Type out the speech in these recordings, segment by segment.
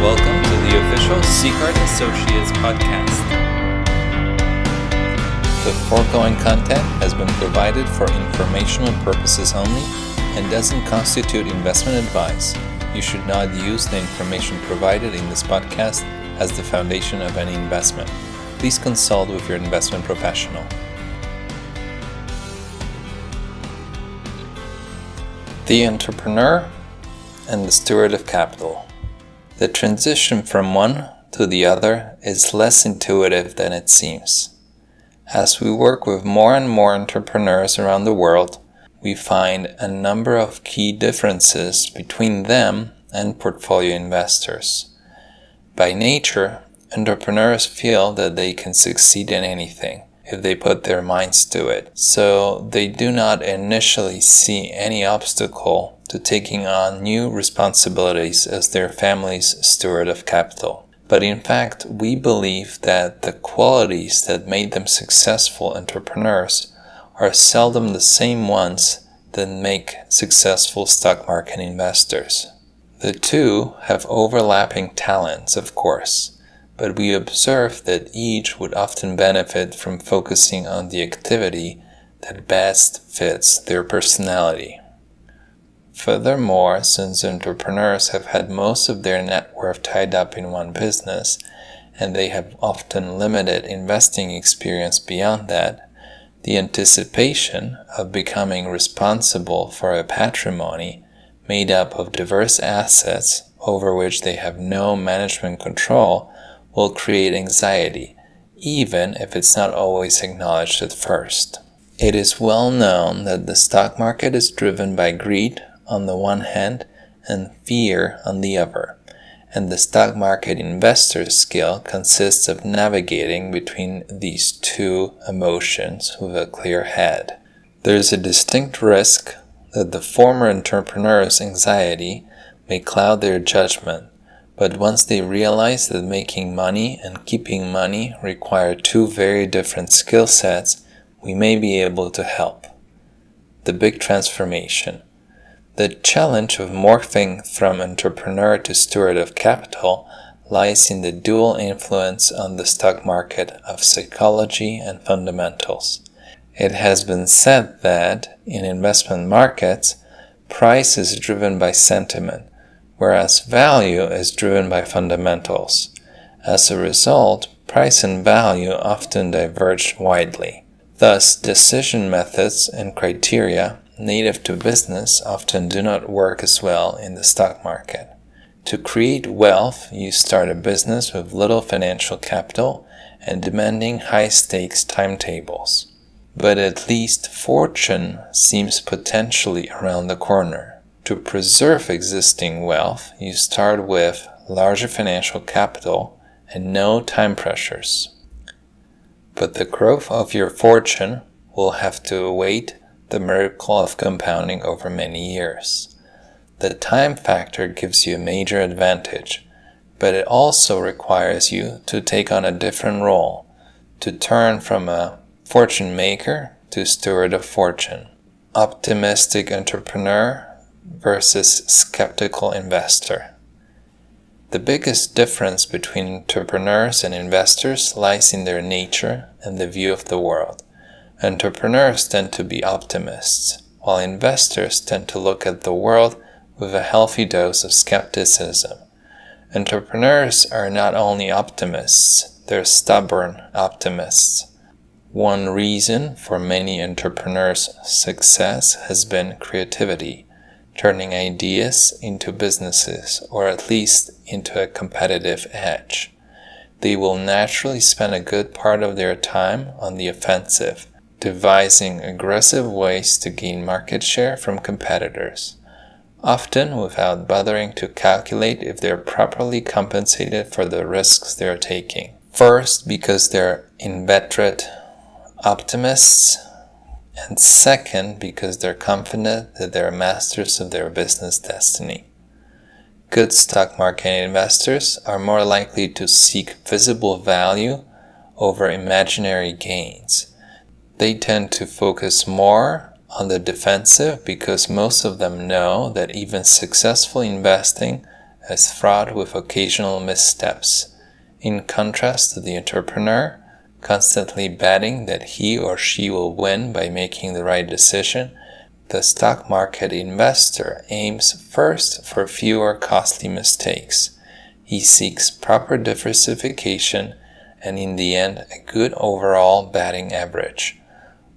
Welcome to the official Seagard Associates podcast. The foregoing content has been provided for informational purposes only and doesn't constitute investment advice. You should not use the information provided in this podcast as the foundation of any investment. Please consult with your investment professional. The entrepreneur and the steward of capital. The transition from one to the other is less intuitive than it seems. As we work with more and more entrepreneurs around the world, we find a number of key differences between them and portfolio investors. By nature, entrepreneurs feel that they can succeed in anything if they put their minds to it, so they do not initially see any obstacle to taking on new responsibilities as their family's steward of capital. But in fact, we believe that the qualities that made them successful entrepreneurs are seldom the same ones that make successful stock market investors. The two have overlapping talents, of course, but we observe that each would often benefit from focusing on the activity that best fits their personality. Furthermore, since entrepreneurs have had most of their net worth tied up in one business, and they have often limited investing experience beyond that, the anticipation of becoming responsible for a patrimony made up of diverse assets over which they have no management control will create anxiety, even if it's not always acknowledged at first. It is well known that the stock market is driven by greed on the one hand and fear on the other, and the stock market investor's skill consists of navigating between these two emotions with a clear head. There is a distinct risk that the former entrepreneur's anxiety may cloud their judgment, but once they realize that making money and keeping money require two very different skill sets, we may be able to help. The big transformation. The challenge of morphing from entrepreneur to steward of capital lies in the dual influence on the stock market of psychology and fundamentals. It has been said that in investment markets, price is driven by sentiment, whereas value is driven by fundamentals. As a result, price and value often diverge widely. Thus, decision methods and criteria native to business often do not work as well in the stock market. To create wealth, you start a business with little financial capital and demanding high-stakes timetables. But at least fortune seems potentially around the corner. To preserve existing wealth, you start with larger financial capital and no time pressures. But the growth of your fortune will have to await the miracle of compounding over many years. The time factor gives you a major advantage, but it also requires you to take on a different role, to turn from a fortune maker to steward of fortune. Optimistic entrepreneur versus skeptical investor. The biggest difference between entrepreneurs and investors lies in their nature and the view of the world. Entrepreneurs tend to be optimists, while investors tend to look at the world with a healthy dose of skepticism. Entrepreneurs are not only optimists, they're stubborn optimists. One reason for many entrepreneurs' success has been creativity, turning ideas into businesses, or at least into a competitive edge. They will naturally spend a good part of their time on the offensive, devising aggressive ways to gain market share from competitors, often without bothering to calculate if they're properly compensated for the risks they're taking. First, because they're inveterate optimists, and second, because they're confident that they're masters of their business destiny. Good stock market investors are more likely to seek visible value over imaginary gains. They tend to focus more on the defensive because most of them know that even successful investing as fraught with occasional missteps, in contrast to the entrepreneur, constantly betting that he or she will win by making the right decision. The stock market investor aims first for fewer costly mistakes. He seeks proper diversification and in the end a good overall batting average.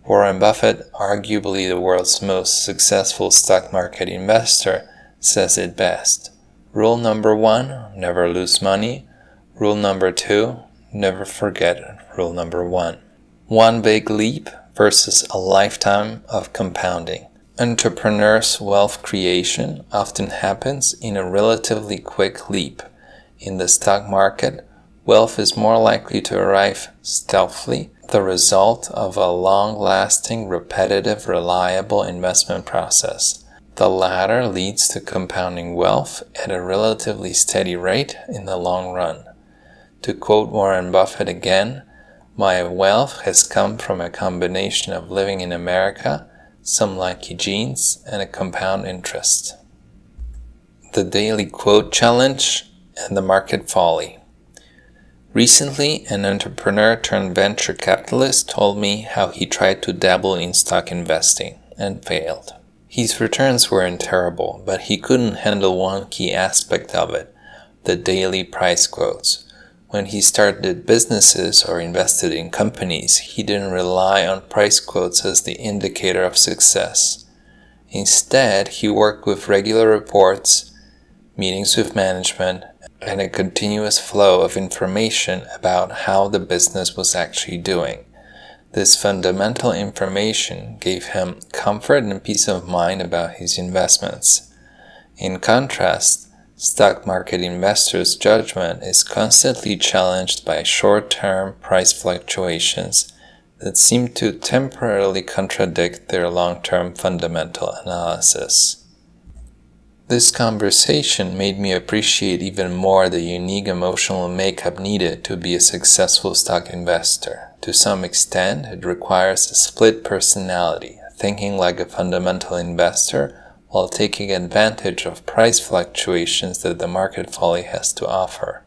Warren Buffett, arguably the world's most successful stock market investor, says it best. Rule number 1, never lose money. Rule number 2, never forget rule number 1. One big leap versus a lifetime of compounding. Entrepreneurs' wealth creation often happens in a relatively quick leap. In the stock market, wealth is more likely to arrive stealthily, the result of a long-lasting, repetitive, reliable investment process. The latter leads to compounding wealth at a relatively steady rate in the long run. To quote Warren Buffett again, "My wealth has come from a combination of living in America, some lucky genes, and a compound interest." The Daily Quote Challenge and the Market Folly. Recently, an entrepreneur turned venture capitalist told me how he tried to dabble in stock investing and failed. His returns weren't terrible, but he couldn't handle one key aspect of it, the daily price quotes. When he started businesses or invested in companies, he didn't rely on price quotes as the indicator of success. Instead, he worked with regular reports, meetings with management, and a continuous flow of information about how the business was actually doing. This fundamental information gave him comfort and peace of mind about his investments. In contrast, stock market investors' judgment is constantly challenged by short-term price fluctuations that seem to temporarily contradict their long-term fundamental analysis. This conversation made me appreciate even more the unique emotional makeup needed to be a successful stock investor. To some extent, it requires a split personality, thinking like a fundamental investor while taking advantage of price fluctuations that the market folly has to offer.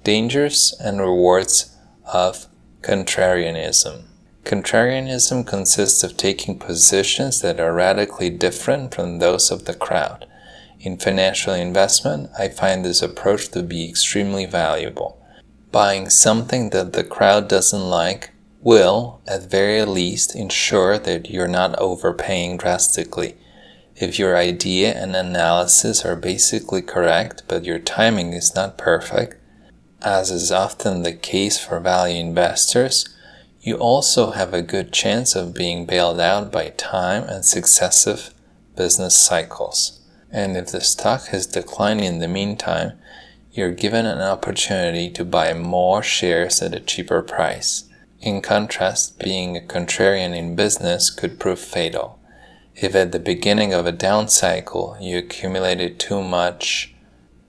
Dangers and rewards of contrarianism. Contrarianism consists of taking positions that are radically different from those of the crowd. In financial investment, I find this approach to be extremely valuable. Buying something that the crowd doesn't like will, at very least, ensure that you're not overpaying drastically. If your idea and analysis are basically correct, but your timing is not perfect, as is often the case for value investors, you also have a good chance of being bailed out by time and successive business cycles. And if the stock has declined in the meantime, you're given an opportunity to buy more shares at a cheaper price. In contrast, being a contrarian in business could prove fatal. If at the beginning of a down cycle you accumulated too much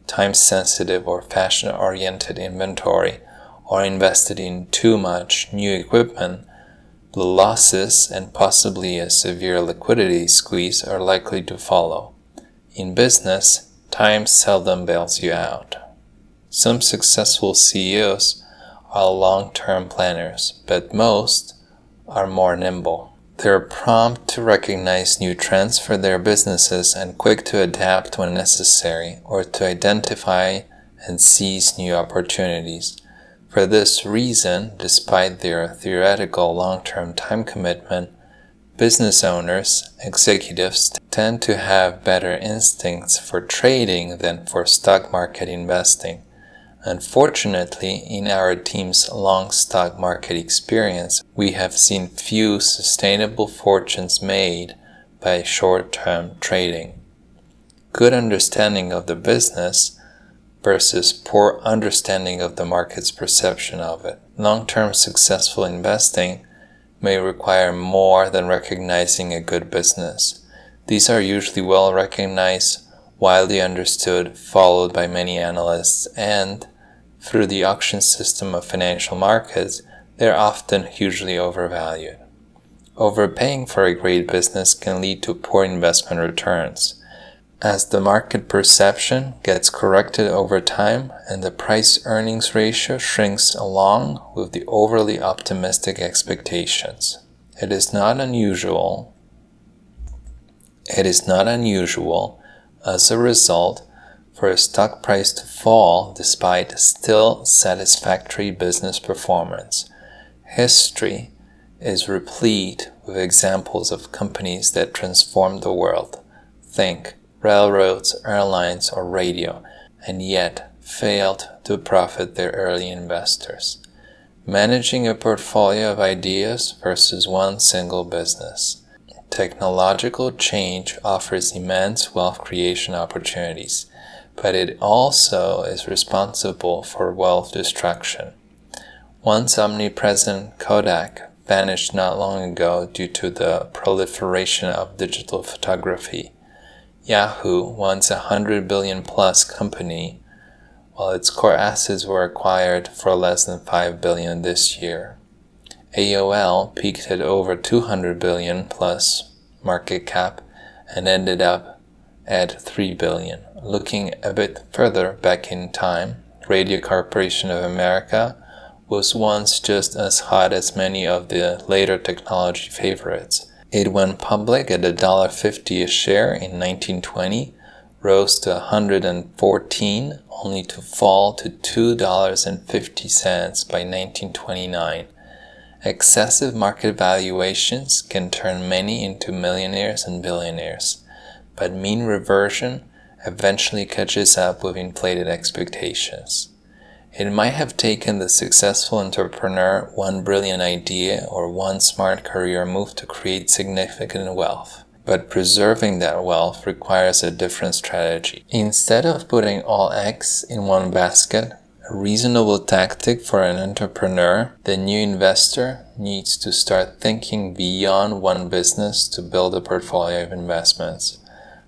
time-sensitive or fashion-oriented inventory or invested in too much new equipment, the losses and possibly a severe liquidity squeeze are likely to follow. In business, time seldom bails you out. Some successful CEOs are long-term planners, but most are more nimble. They're prompt to recognize new trends for their businesses and quick to adapt when necessary or to identify and seize new opportunities. For this reason, despite their theoretical long-term time commitment, business owners, executives tend to have better instincts for trading than for stock market investing. Unfortunately, in our team's long stock market experience, we have seen few sustainable fortunes made by short-term trading. Good understanding of the business versus poor understanding of the market's perception of it. Long-term successful investing may require more than recognizing a good business. These are usually well recognized, widely understood, followed by many analysts, and through the auction system of financial markets, they're often hugely overvalued. Overpaying for a great business can lead to poor investment returns. As the market perception gets corrected over time and the price-earnings ratio shrinks along with the overly optimistic expectations, it is not unusual as a result for a stock price to fall despite still satisfactory business performance. History is replete with examples of companies that transformed the world. Think railroads, airlines, or radio, and yet failed to profit their early investors. Managing a portfolio of ideas versus one single business. Technological change offers immense wealth creation opportunities, but it also is responsible for wealth destruction. Once omnipresent Kodak vanished not long ago due to the proliferation of digital photography. Yahoo, once a 100 billion plus company, while its core assets were acquired for less than 5 billion this year. AOL peaked at over 200 billion plus market cap and ended up at 3 billion. Looking a bit further back in time, Radio Corporation of America was once just as hot as many of the later technology favorites. It went public at $1.50 a share in 1920, rose to $114, only to fall to $2.50 by 1929. Excessive market valuations can turn many into millionaires and billionaires, but mean reversion eventually catches up with inflated expectations. It might have taken the successful entrepreneur one brilliant idea or one smart career move to create significant wealth, but preserving that wealth requires a different strategy. Instead of putting all eggs in one basket, a reasonable tactic for an entrepreneur, the new investor needs to start thinking beyond one business to build a portfolio of investments.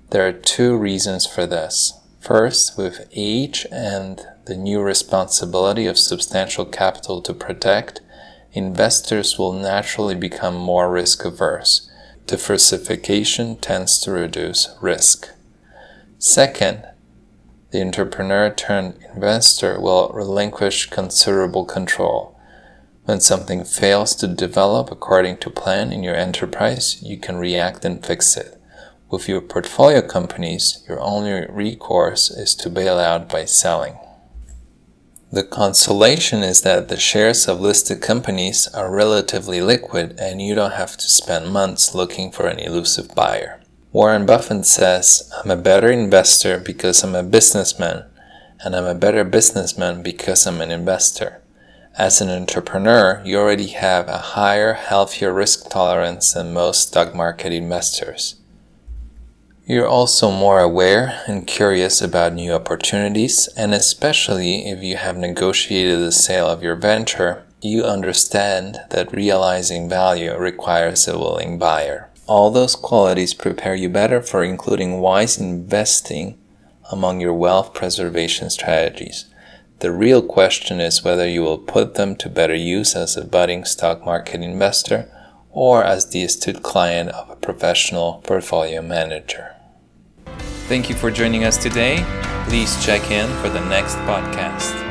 There are two reasons for this. First, with age and the new responsibility of substantial capital to protect, investors will naturally become more risk-averse. Diversification tends to reduce risk. Second, the entrepreneur turned investor will relinquish considerable control. When something fails to develop according to plan in your enterprise, you can react and fix it. With your portfolio companies, your only recourse is to bail out by selling. The consolation is that the shares of listed companies are relatively liquid and you don't have to spend months looking for an elusive buyer. Warren Buffett says, "I'm a better investor because I'm a businessman, and I'm a better businessman because I'm an investor." As an entrepreneur, you already have a higher, healthier risk tolerance than most stock market investors. You're also more aware and curious about new opportunities, and especially if you have negotiated the sale of your venture, you understand that realizing value requires a willing buyer. All those qualities prepare you better for including wise investing among your wealth preservation strategies. The real question is whether you will put them to better use as a budding stock market investor or as the astute client of a professional portfolio manager. Thank you for joining us today. Please check in for the next podcast.